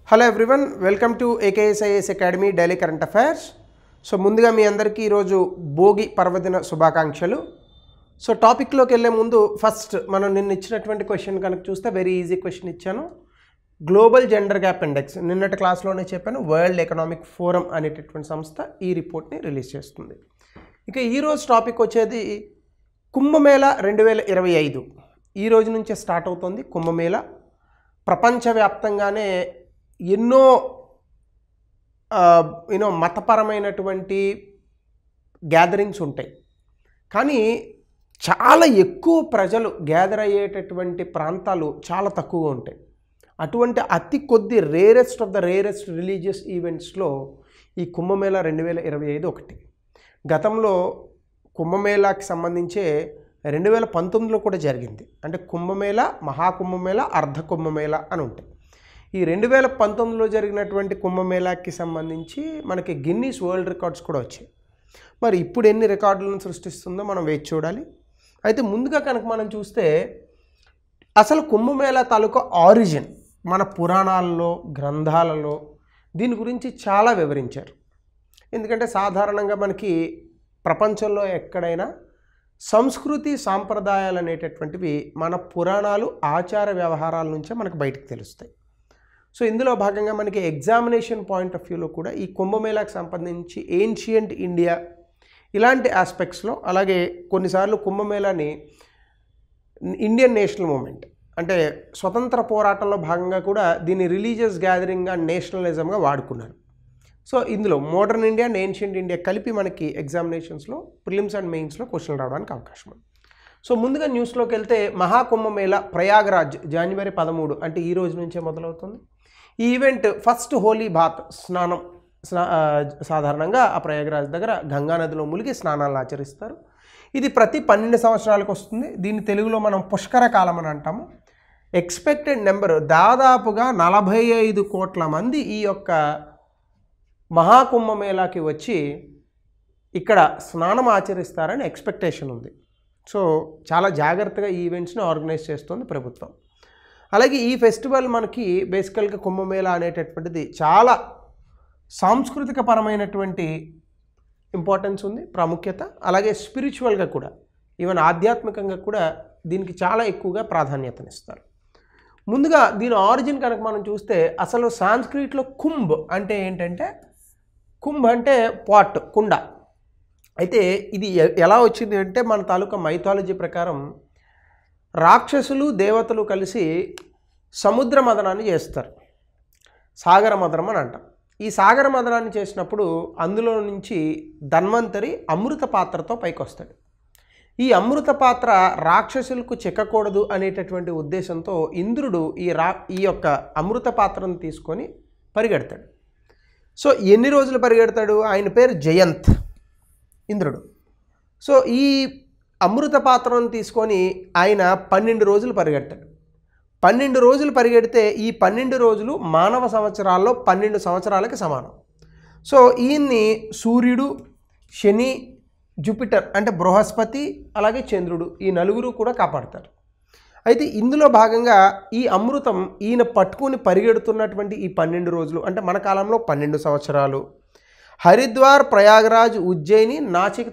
Hello everyone, welcome to AKSIS academy daily current affairs. So ముందుగా మీ అందరికీ ఈరోజు భోగి పర్వదిన శుభాకాంక్షలు. సో టాపిక్లోకి వెళ్ళే ముందు ఫస్ట్ మనం నిన్న ఇచ్చినటువంటి క్వశ్చన్ కనుక చూస్తే వెరీ ఈజీ క్వశ్చన్ ఇచ్చాను. గ్లోబల్ జెండర్ గ్యాప్ ఇండెక్స్ నిన్నటి క్లాస్లోనే చెప్పాను. వరల్డ్ ఎకనామిక్ ఫోరం అనేటటువంటి సంస్థ ఈ రిపోర్ట్ని రిలీజ్ చేస్తుంది. ఇక ఈరోజు టాపిక్ వచ్చేది కుంభమేళా 2025. ఈ రోజు నుంచే స్టార్ట్ అవుతుంది కుంభమేళా. ప్రపంచవ్యాప్తంగానే ఎన్నో మతపరమైనటువంటి గ్యాదరింగ్స్ ఉంటాయి, కానీ చాలా ఎక్కువ ప్రజలు గ్యాదర్ అయ్యేటటువంటి ప్రాంతాలు చాలా తక్కువగా ఉంటాయి. అటువంటి అతి కొద్ది rarest of the rarest religious ఈవెంట్స్లో ఈ కుంభమేళా 2025 ఒకటి. గతంలో కుంభమేళాకి సంబంధించే 2019లో కూడా జరిగింది. అంటే కుంభమేళా, మహాకుంభమేళా, అర్ధ కుంభమేళా అని ఉంటాయి. ఈ 2019లో జరిగినటువంటి కుంభమేళాకి సంబంధించి మనకి గిన్నీస్ వరల్డ్ రికార్డ్స్ కూడా వచ్చాయి. మరి ఇప్పుడు ఎన్ని రికార్డులను సృష్టిస్తుందో మనం వేచి చూడాలి. అయితే ముందుగా కనుక మనం చూస్తే అసలు కుంభమేళా తాలూకా ఆరిజిన్ మన పురాణాల్లో, గ్రంథాలలో దీని గురించి చాలా వివరించారు. ఎందుకంటే సాధారణంగా మనకి ప్రపంచంలో ఎక్కడైనా సంస్కృతి సాంప్రదాయాలు అనేటటువంటివి మన పురాణాలు, ఆచార వ్యవహారాల నుంచే మనకు బయటకు తెలుస్తాయి. సో ఇందులో భాగంగా మనకి ఎగ్జామినేషన్ పాయింట్ ఆఫ్ వ్యూలో కూడా ఈ కుంభమేళాకు సంబంధించి ఏన్షియంట్ ఇండియా ఇలాంటి ఆస్పెక్ట్స్లో, అలాగే కొన్నిసార్లు కుంభమేళాని ఇండియన్ నేషనల్ మూమెంట్ అంటే స్వతంత్ర పోరాటంలో భాగంగా కూడా దీన్ని రిలీజియస్ గ్యాదరింగ్ అండ్ నేషనలిజంగా వాడుకున్నారు. సో ఇందులో modern India and ancient India కలిపి మనకి ఎగ్జామినేషన్స్లో ప్రిలిమ్స్ అండ్ మెయిన్స్లో క్వశ్చన్లు రావడానికి అవకాశం ఉంది. సో ముందుగా న్యూస్లోకి వెళ్తే మహాకుంభమేళా ప్రయాగరాజ్ జనవరి 13 అంటే ఈ రోజు నుంచే మొదలవుతుంది. ఈ ఈవెంట్ ఫస్ట్ హోలీ బాత్ స్నానం సాధారణంగా ఆ ప్రయాగరాజ్ దగ్గర గంగా నదిలో మునిగి స్నానాలను ఆచరిస్తారు. ఇది ప్రతి 12 సంవత్సరాలకు వస్తుంది. దీన్ని తెలుగులో మనం పుష్కర కాలం అని అంటాము. ఎక్స్పెక్టెడ్ నెంబర్ దాదాపుగా 45 కోట్ల మంది ఈ యొక్క మహాకుంభమేళాకి వచ్చి ఇక్కడ స్నానం ఆచరిస్తారని ఎక్స్పెక్టేషన్ ఉంది. సో చాలా జాగ్రత్తగా ఈ ఈవెంట్స్ని ఆర్గనైజ్ చేస్తుంది ప్రభుత్వం. అలాగే ఈ ఫెస్టివల్ మనకి బేసికల్గా కుంభమేళా అనేటటువంటిది చాలా సాంస్కృతిక పరమైనటువంటి ఇంపార్టెన్స్ ఉంది, ప్రాముఖ్యత. అలాగే స్పిరిచువల్గా కూడా, ఈవెన్ ఆధ్యాత్మికంగా కూడా దీనికి చాలా ఎక్కువగా ప్రాధాన్యతనిస్తారు. ముందుగా దీని ఆరిజిన్ కనుక మనం చూస్తే అసలు సాంస్క్రిట్లో కుంభ్ అంటే ఏంటంటే, కుంభ్ అంటే పాట్, కుండ. అయితే ఇది ఎలా వచ్చింది అంటే మన తాలూకా మైథాలజీ ప్రకారం రాక్షసులు, దేవతలు కలిసి సముద్ర మదనాన్ని చేస్తారు. సాగర మదనం అని అంటాం. ఈ సాగర మదనాన్ని చేసినప్పుడు అందులో నుంచి ధన్వంతరి అమృత పాత్రతో పైకి వస్తాడు. ఈ అమృత పాత్ర రాక్షసులకు చిక్కకూడదు అనేటటువంటి ఉద్దేశంతో ఇంద్రుడు ఈ యొక్క అమృత పాత్రను తీసుకొని పరిగెడతాడు. సో ఎన్ని రోజులు పరిగెడతాడు? ఆయన పేరు జయంత్, ఇంద్రుడు. సో ఈ అమృత పాత్రను తీసుకొని ఆయన 12 రోజులు పరిగెడతాడు. 12 రోజులు పరిగెడితే ఈ 12 రోజులు మానవ సంవత్సరాల్లో 12 సంవత్సరాలకి సమానం. సో ఈయన్ని సూర్యుడు, శని, జూపిటర్ అంటే బృహస్పతి, అలాగే చంద్రుడు, ఈ నలుగురు కూడా కాపాడతారు. అయితే ఇందులో భాగంగా ఈ అమృతం ఈయన పట్టుకుని పరిగెడుతున్నటువంటి ఈ 12 రోజులు అంటే మన కాలంలో 12 సంవత్సరాలు హరిద్వార్, ప్రయాగరాజ్, ఉజ్జయిని, నాసిక్,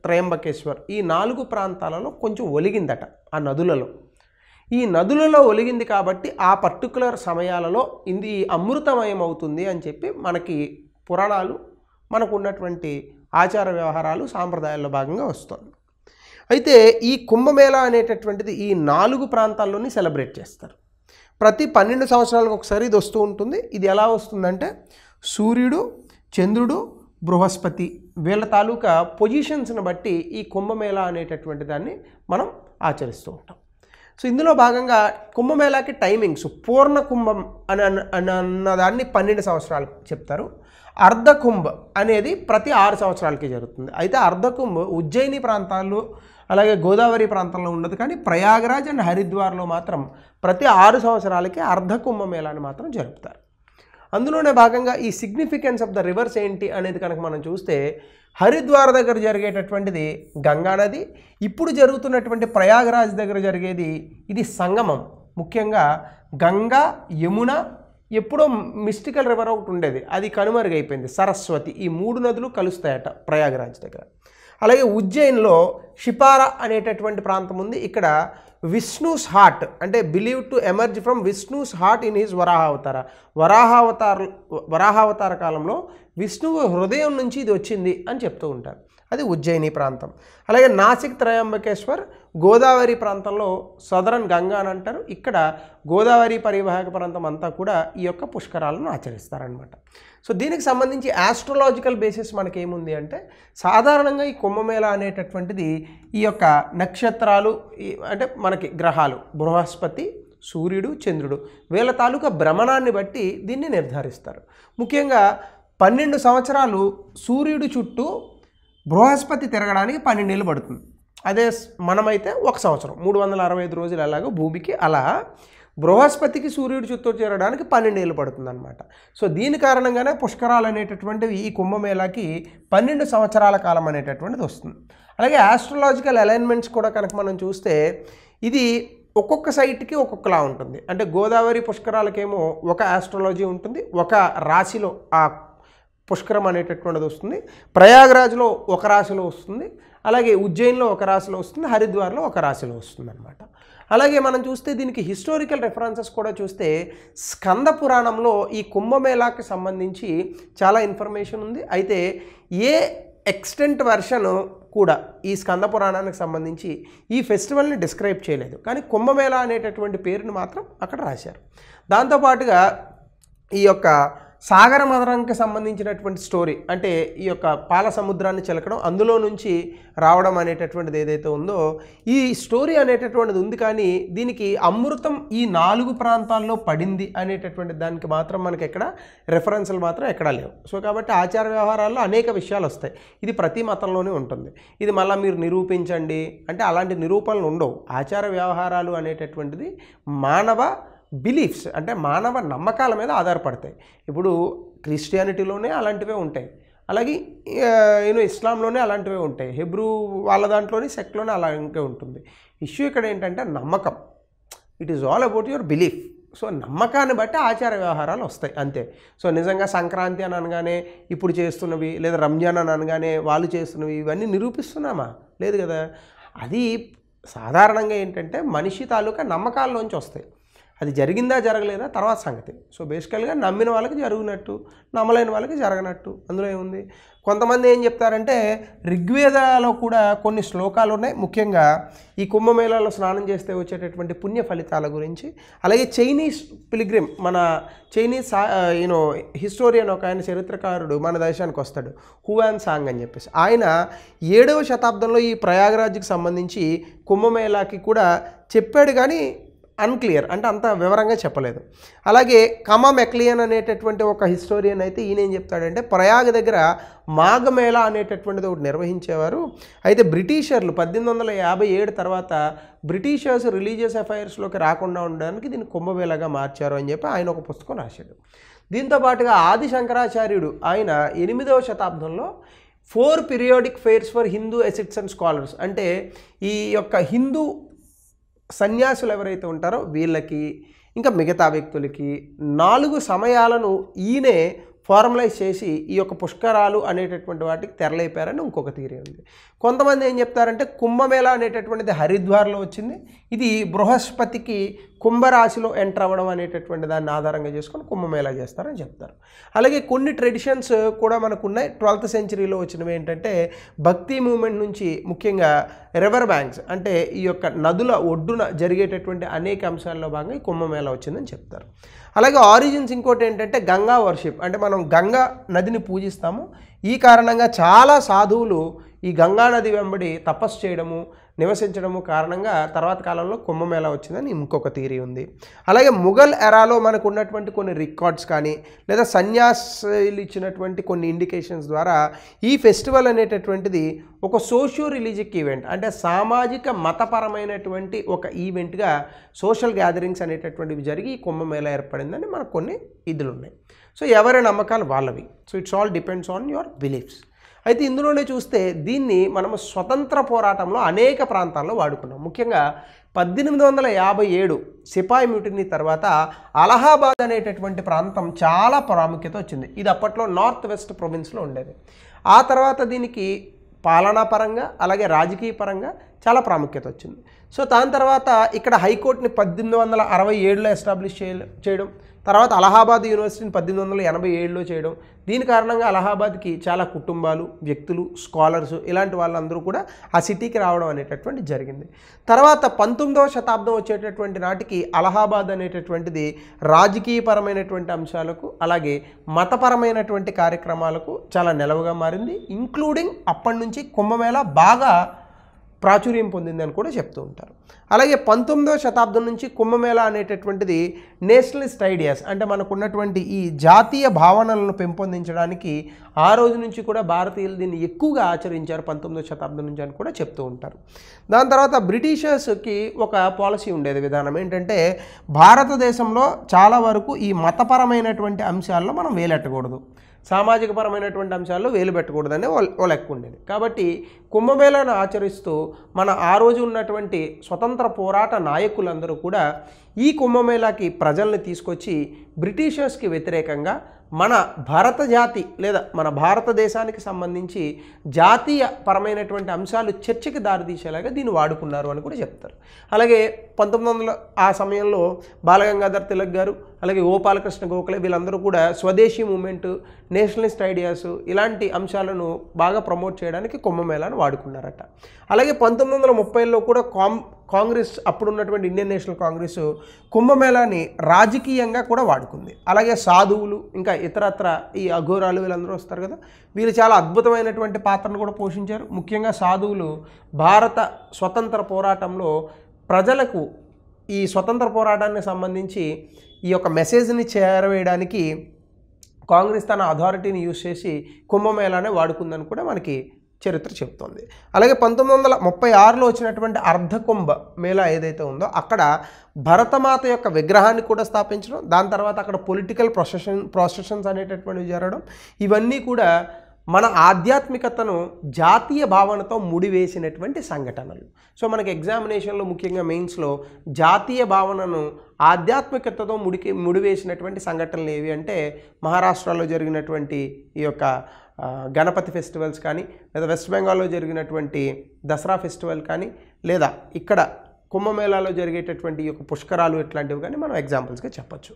త్రయంబకేశ్వర్ ఈ 4 ప్రాంతాలలో కొంచెం ఒలిగిందట. ఆ నదులలో, ఈ నదులలో ఒలిగింది కాబట్టి ఆ పర్టికులర్ సమయాలలో ఇది అమృతమయం అవుతుంది అని చెప్పి మనకి పురాణాలు, మనకు ఉన్నటువంటి ఆచార వ్యవహారాలు, సాంప్రదాయాల్లో భాగంగా వస్తుంది. అయితే ఈ కుంభమేళా అనేటటువంటిది ఈ 4 ప్రాంతాల్లోని సెలబ్రేట్ చేస్తారు. ప్రతి 12 సంవత్సరాలకు ఒకసారి ఇది వస్తూ ఉంటుంది. ఇది ఎలా వస్తుందంటే సూర్యుడు, చంద్రుడు, బృహస్పతి వీళ్ళ తాలూకా పొజిషన్స్ని బట్టి ఈ కుంభమేళా అనేటటువంటి దాన్ని మనం ఆచరిస్తూ ఉంటాం. సో ఇందులో భాగంగా కుంభమేళాకి టైమింగ్స్, పూర్ణ కుంభం అన్నదాన్ని 12 సంవత్సరాలు చెప్తారు. అర్ధకుంభ్ అనేది ప్రతి 6 సంవత్సరాలకి జరుగుతుంది. అయితే అర్ధకుంభ్ ఉజ్జయిని ప్రాంతాల్లో, అలాగే గోదావరి ప్రాంతంలో ఉండదు, కానీ ప్రయాగరాజ్ అండ్ హరిద్వార్లో మాత్రం ప్రతి 6 సంవత్సరాలకి అర్ధకుంభమేళాని మాత్రం జరుపుతారు. అందులోనే భాగంగా ఈ సిగ్నిఫికెన్స్ ఆఫ్ ద రివర్స్ ఏంటి అనేది కనుక మనం చూస్తే హరిద్వార్ దగ్గర జరిగేటటువంటిది గంగా నది, ఇప్పుడు జరుగుతున్నటువంటి ప్రయాగరాజ్ దగ్గర జరిగేది ఇది సంగమం. ముఖ్యంగా గంగా, యమున, ఎప్పుడో మిస్టికల్ రివర్ ఒకటి ఉండేది, అది కనుమరుగైపోయింది, సరస్వతి. ఈ 3 నదులు కలుస్తాయట ప్రయాగరాజ్ దగ్గర. అలాగే ఉజ్జయిన్లో షిపారా అనేటటువంటి ప్రాంతం ఉంది. ఇక్కడ విష్ణుస్ హార్ట్ అంటే believe to emerge from Vishnu's heart in his Varahavatara కాలంలో విష్ణువు హృదయం నుంచి ఇది వచ్చింది అని చెప్తూ ఉంటారు. అది ఉజ్జయిని ప్రాంతం. అలాగే నాసిక్ త్రయంబకేశ్వర్ గోదావరి ప్రాంతంలో సదరన్ గంగా అని అంటారు. ఇక్కడ గోదావరి పరివాహక ప్రాంతం అంతా కూడా ఈ యొక్క పుష్కరాలను ఆచరిస్తారనమాట. సో దీనికి సంబంధించి ఆస్ట్రాలజికల్ బేసిస్ మనకేముంది అంటే సాధారణంగా ఈ కుంభమేళా అనేటటువంటిది ఈ యొక్క నక్షత్రాలు అంటే మనకి గ్రహాలు బృహస్పతి, సూర్యుడు, చంద్రుడు వీళ్ళ తాలూకా భ్రమణాన్ని బట్టి దీన్ని నిర్ధారిస్తారు. ముఖ్యంగా 12 సంవత్సరాలు సూర్యుడి చుట్టూ బృహస్పతి తిరగడానికి 12 ఏళ్ళు పడుతుంది. అదే మనమైతే 1 సంవత్సరం 365 రోజులు ఎలాగో భూమికి, అలా బృహస్పతికి సూర్యుడి చుట్టూ చేరడానికి 12 ఏళ్ళు పడుతుంది అనమాట. సో దీని కారణంగానే పుష్కరాలు అనేటటువంటివి ఈ కుంభమేళాకి 12 సంవత్సరాల కాలం అనేటటువంటిది వస్తుంది. అలాగే ఆస్ట్రాలజికల్ అలైన్మెంట్స్ కూడా కనుక మనం చూస్తే ఇది ఒక్కొక్క సైట్కి ఒక్కొక్కలా ఉంటుంది. అంటే గోదావరి పుష్కరాలకేమో ఒక ఆస్ట్రాలజీ ఉంటుంది, ఒక రాశిలో ఆ పుష్కరం అనేటటువంటిది వస్తుంది. ప్రయాగరాజ్లో ఒక రాశిలో వస్తుంది, అలాగే ఉజ్జయిన్లో ఒక రాశిలో వస్తుంది, హరిద్వార్లో ఒక రాశిలో వస్తుంది అనమాట. అలాగే మనం చూస్తే దీనికి హిస్టారికల్ రెఫరెన్సెస్ కూడా చూస్తే స్కంద పురాణంలో ఈ కుంభమేళాకి సంబంధించి చాలా ఇన్ఫర్మేషన్ ఉంది. అయితే ఏ ఎక్స్టెంట్ వెర్షన్ కూడా ఈ స్కంద పురాణానికి సంబంధించి ఈ ఫెస్టివల్ని డిస్క్రైబ్ చేయలేదు, కానీ కుంభమేళా అనేటటువంటి పేరుని మాత్రం అక్కడ రాశారు. దాంతోపాటుగా ఈ యొక్క సాగర మదనంకి సంబంధించినటువంటి స్టోరీ అంటే ఈ యొక్క పాల సముద్రాన్ని చిలకడం అందులో నుంచి రావడం అనేటటువంటిది ఏదైతే ఉందో ఈ స్టోరీ అనేటటువంటిది ఉంది. కానీ దీనికి అమృతం ఈ 4 ప్రాంతాల్లో పడింది అనేటటువంటి దానికి మాత్రం మనకి ఎక్కడ రెఫరెన్స్లు మాత్రం ఎక్కడా లేవు. సో కాబట్టి ఆచార వ్యవహారాల్లో అనేక విషయాలు వస్తాయి. ఇది ప్రతి మతంలోనే ఉంటుంది. ఇది మళ్ళీ మీరు నిరూపించండి అంటే అలాంటి నిరూపణలు ఉండవు. ఆచార వ్యవహారాలు అనేటటువంటిది మానవ బిలీఫ్స్ అంటే మానవ నమ్మకాల మీద ఆధారపడతాయి. ఇప్పుడు క్రిస్టియానిటీలోనే అలాంటివే ఉంటాయి, అలాగే ఇస్లాంలోనే అలాంటివే ఉంటాయి, హెబ్రూ వాళ్ళ దాంట్లోని సెక్ట్లోనే అలాగే ఉంటుంది. ఇష్యూ ఇక్కడ ఏంటంటే నమ్మకం. It is all about your belief. So నమ్మకాన్ని బట్టి ఆచార వ్యవహారాలు వస్తాయి అంతే. సో నిజంగా సంక్రాంతి అని అనగానే ఇప్పుడు చేస్తున్నవి లేదా రంజాన్ అని అనగానే వాళ్ళు చేస్తున్నవి ఇవన్నీ నిరూపిస్తున్నామా? లేదు కదా. అది సాధారణంగా ఏంటంటే మనిషి తాలూకా నమ్మకాల్లోంచి వస్తాయి. అది జరిగిందా జరగలేదా తర్వాత సంగతి. సో బేసికల్గా నమ్మిన వాళ్ళకి జరుగునట్టు, నమ్మలేని వాళ్ళకి జరగనట్టు, అందులో ఏముంది. కొంతమంది ఏం చెప్తారంటే ఋగ్వేదాలో కూడా కొన్ని శ్లోకాలు ఉన్నాయి, ముఖ్యంగా ఈ కుంభమేళాలో స్నానం చేస్తే వచ్చేటటువంటి పుణ్య ఫలితాల గురించి. అలాగే చైనీస్ పిలిగ్రిమ్ మన చైనీస్ హిస్టోరియన్ ఒక ఆయన చరిత్రకారుడు మన దేశానికి వస్తాడు, హువాన్ సాంగ్ అని చెప్పేసి. ఆయన 7వ శతాబ్దంలో ఈ ప్రయాగరాజ్కి సంబంధించి కుంభమేళాకి కూడా చెప్పాడు, కానీ అన్క్లియర్ అంటే అంత వివరంగా చెప్పలేదు. అలాగే కమా మెక్లియన్ అనేటటువంటి ఒక హిస్టోరియన్ అయితే ఈయన ఏం చెప్తాడంటే ప్రయాగ దగ్గర మాఘమేళా అనేటటువంటిది ఒకటి నిర్వహించేవారు. అయితే బ్రిటిషర్లు 1857 తర్వాత బ్రిటిషర్స్ రిలీజియస్ అఫైర్స్లోకి రాకుండా ఉండడానికి దీన్ని కుంభమేళాగా మార్చారు అని చెప్పి ఆయన ఒక పుస్తకం రాశాడు. దీంతోపాటుగా ఆది శంకరాచార్యుడు ఆయన 8వ శతాబ్దంలో 4 periodic fairs for Hindu ఎసిట్స్ and scholars అంటే ఈ యొక్క హిందూ సన్యాసులు ఎవరైతే ఉంటారో వీళ్ళకి ఇంకా మిగతా వ్యక్తులకి 4 సమయాలను ఈయనే ఫార్మలైజ్ చేసి ఈ యొక్క పుష్కరాలు అనేటటువంటి వాటికి తెరలేపారని ఇంకొక థియరీ ఉంది. కొంతమంది ఏం చెప్తారంటే కుంభమేళా అనేటటువంటిది హరిద్వార్లో వచ్చింది, ఇది బృహస్పతికి కుంభరాశిలో ఎంటర్ అవ్వడం అనేటటువంటి దాన్ని ఆధారంగా చేసుకొని కుంభమేళా చేస్తారని చెప్తారు. అలాగే కొన్ని ట్రెడిషన్స్ కూడా మనకు ఉన్నాయి. 12th సెంచరీలో వచ్చినవి ఏంటంటే భక్తి మూమెంట్ నుంచి ముఖ్యంగా రివర్ బ్యాంక్స్ అంటే ఈ యొక్క నదుల ఒడ్డున జరిగేటటువంటి అనేక అంశాల్లో భాగంగా ఈ కుంభమేళా వచ్చిందని చెప్తారు. అలాగే ఆరిజిన్స్ ఇంకోటి ఏంటంటే గంగా వర్షిప్ అంటే మనం గంగా నదిని పూజిస్తాము. ఈ కారణంగా చాలా సాధువులు ఈ గంగా నది వెంబడి తపస్సు చేయడము నివసించడము కారణంగా తర్వాత కాలంలో కుంభమేళా వచ్చిందని ఇంకొక థియరీ ఉంది. అలాగే ముఘల్ ఎరాలో మనకు ఉన్నటువంటి కొన్ని రికార్డ్స్ కానీ లేదా సన్యాసులు ఇచ్చినటువంటి కొన్ని ఇండికేషన్స్ ద్వారా ఈ ఫెస్టివల్ అనేటటువంటిది ఒక సోషియో రిలీజిక్ ఈవెంట్ అంటే సామాజిక మతపరమైనటువంటి ఒక ఈవెంట్గా సోషల్ గ్యాదరింగ్స్ అనేటటువంటివి జరిగి ఈ కుంభమేళా ఏర్పడిందని మనకు కొన్ని ఇదులు ఉన్నాయి. సో ఎవరి నమ్మకాలు వాళ్ళవి. So it's all depends on your beliefs. అయితే ఇందులోనే చూస్తే దీన్ని మనము స్వతంత్ర పోరాటంలో అనేక ప్రాంతాల్లో వాడుకున్నాం. ముఖ్యంగా 1857 సిపాయి మ్యూటినీ తర్వాత అలహాబాద్ అనేటటువంటి ప్రాంతం చాలా ప్రాముఖ్యత వచ్చింది. ఇది అప్పట్లో నార్త్ వెస్ట్ ప్రొవిన్స్లో ఉండేది. ఆ తర్వాత దీనికి పాలనాపరంగా అలాగే రాజకీయ పరంగా చాలా ప్రాముఖ్యత వచ్చింది. సో దాని తర్వాత ఇక్కడ హైకోర్టుని 1867లో ఎస్టాబ్లిష్ చేయడం, తర్వాత అలహాబాద్ యూనివర్సిటీని 1887లో చేయడం. దీని కారణంగా అలహాబాద్కి చాలా కుటుంబాలు, వ్యక్తులు, స్కాలర్స్ ఇలాంటి వాళ్ళందరూ కూడా ఆ సిటీకి రావడం అనేటటువంటి జరిగింది. తర్వాత 19వ శతాబ్దం వచ్చేటటువంటి నాటికి అలహాబాద్ అనేటటువంటిది రాజకీయపరమైనటువంటి అంశాలకు అలాగే మతపరమైనటువంటి కార్యక్రమాలకు చాలా నెలవుగా మారింది. ఇంక్లూడింగ్ అప్పటి నుంచి కుంభమేళా బాగా ప్రాచుర్యం పొందింది అని కూడా చెప్తూ ఉంటారు. అలాగే 19వ శతాబ్దం నుంచి కుంభమేళా అనేటటువంటిది నేషనలిస్ట్ ఐడియాస్ అంటే మనకున్నటువంటి ఈ జాతీయ భావనలను పెంపొందించడానికి ఆ రోజు నుంచి కూడా భారతీయులు దీన్ని ఎక్కువగా ఆచరించారు 19వ శతాబ్దం నుంచి అని కూడా చెప్తూ ఉంటారు. దాని తర్వాత బ్రిటిషర్స్కి ఒక పాలసీ ఉండేది, విధానం ఏంటంటే భారతదేశంలో చాలా వరకు ఈ మతపరమైనటువంటి అంశాల్లో మనం వేలెట్టకూడదు, సామాజిక పరమైనటువంటి అంశాల్లో వేలు పెట్టకూడదనే ఓ లెక్క ఉండేది. కాబట్టి కుంభమేళాను ఆచరిస్తూ మన ఆ రోజు ఉన్నటువంటి స్వతంత్ర పోరాట నాయకులందరూ కూడా ఈ కుంభమేళాకి ప్రజల్ని తీసుకొచ్చి బ్రిటిషర్స్కి వ్యతిరేకంగా మన భారత జాతి లేదా మన భారతదేశానికి సంబంధించి జాతీయ పరమైనటువంటి అంశాలు చర్చకి దారితీసేలాగా దీన్ని వాడుకున్నారు అని కూడా చెప్తారు. అలాగే 1900 ఆ సమయంలో బాలగంగాధర్ తిలక్ గారు అలాగే గోపాలకృష్ణ గోఖలే వీళ్ళందరూ కూడా స్వదేశీ మూమెంట్, నేషనలిస్ట్ ఐడియాస్ ఇలాంటి అంశాలను బాగా ప్రమోట్ చేయడానికి కుంభమేళాను వాడుకున్నారట. అలాగే 1930లో కూడా కాంగ్రెస్ అప్పుడున్నటువంటి ఇండియన్ నేషనల్ కాంగ్రెస్ కుంభమేళాని రాజకీయంగా కూడా వాడుకుంది. అలాగే సాధువులు ఇంకా ఇతరత్ర ఈ అఘోరాలు వీళ్ళందరూ వస్తారు కదా, వీళ్ళు చాలా అద్భుతమైనటువంటి పాత్రను కూడా పోషించారు. ముఖ్యంగా సాధువులు భారత స్వతంత్ర పోరాటంలో ప్రజలకు ఈ స్వతంత్ర పోరాటానికి సంబంధించి ఈ యొక్క మెసేజ్ని చేరవేయడానికి కాంగ్రెస్ తన అథారిటీని యూజ్ చేసి కుంభమేళానే వాడుకుందని కూడా మనకి చరిత్ర చెప్తోంది. అలాగే 1936లో వచ్చినటువంటి అర్ధకుంభ మేళా ఏదైతే ఉందో అక్కడ భరతమాత యొక్క విగ్రహాన్ని కూడా స్థాపించడం, దాని తర్వాత అక్కడ పొలిటికల్ ప్రొసెషన్స్ అనేటటువంటివి జరగడం, ఇవన్నీ కూడా మన ఆధ్యాత్మికతను జాతీయ భావనతో ముడివేసినటువంటి సంఘటనలు. సో మనకి ఎగ్జామినేషన్లో ముఖ్యంగా మెయిన్స్లో జాతీయ భావనను ఆధ్యాత్మికతతో ముడివేసినటువంటి సంఘటనలు ఏవి అంటే మహారాష్ట్రలో జరిగినటువంటి ఈ యొక్క గణపతి ఫెస్టివల్స్ కానీ, లేదా వెస్ట్ బెంగాల్లో జరిగినటువంటి దసరా ఫెస్టివల్ కానీ, లేదా ఇక్కడ కుంభమేళాలో జరిగేటటువంటి ఈ యొక్క పుష్కరాలు ఇట్లాంటివి కానీ మనం ఎగ్జాంపుల్స్గా చెప్పచ్చు.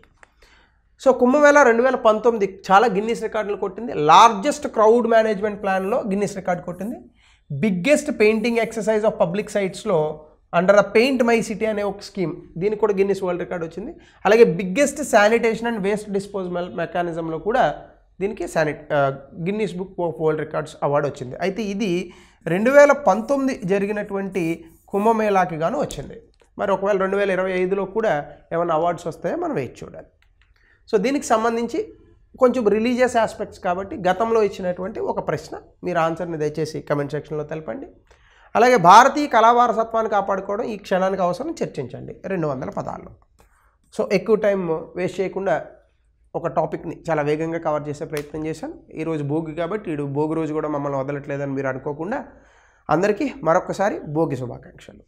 సో కుంభమేళా 2019 చాలా గిన్నిస్ రికార్డులు కొట్టింది. లార్జెస్ట్ క్రౌడ్ మేనేజ్మెంట్ ప్లాన్లో గిన్నిస్ రికార్డు కొట్టింది. Biggest painting exercise of public సైట్స్లో under the paint my city అనే ఒక స్కీమ్, దీనికి కూడా గిన్నిస్ వరల్డ్ రికార్డ్ వచ్చింది. అలాగే biggest sanitation and waste disposal మెకానిజంలో కూడా దీనికి Guinness book of world records award వచ్చింది. అయితే ఇది 2019 జరిగినటువంటి కుంభమేళాకి గాను వచ్చింది. మరి ఒకవేళ 2025లో కూడా ఏమైనా అవార్డ్స్ వస్తాయో మనం వేచి చూడాలి. సో దీనికి సంబంధించి కొంచెం రిలీజియస్ ఆస్పెక్ట్స్ కాబట్టి గతంలో ఇచ్చినటువంటి ఒక ప్రశ్న, మీరు ఆన్సర్ని దయచేసి కమెంట్ సెక్షన్లో తెలపండి. అలాగే భారతీయ కళా వారసత్వాన్ని కాపాడుకోవడం ఈ క్షణానికి అవసరం చర్చించండి 200 పదాల్లో. సో ఎక్కువ టైం వేస్ట్ చేయకుండా ఒక టాపిక్ని చాలా వేగంగా కవర్ చేసే ప్రయత్నం చేశాను. ఈరోజు భోగి కాబట్టి భోగి రోజు కూడా మమ్మల్ని వదలట్లేదని మీరు అనుకోకుండా అందరికీ మరొకసారి భోగి శుభాకాంక్షలు.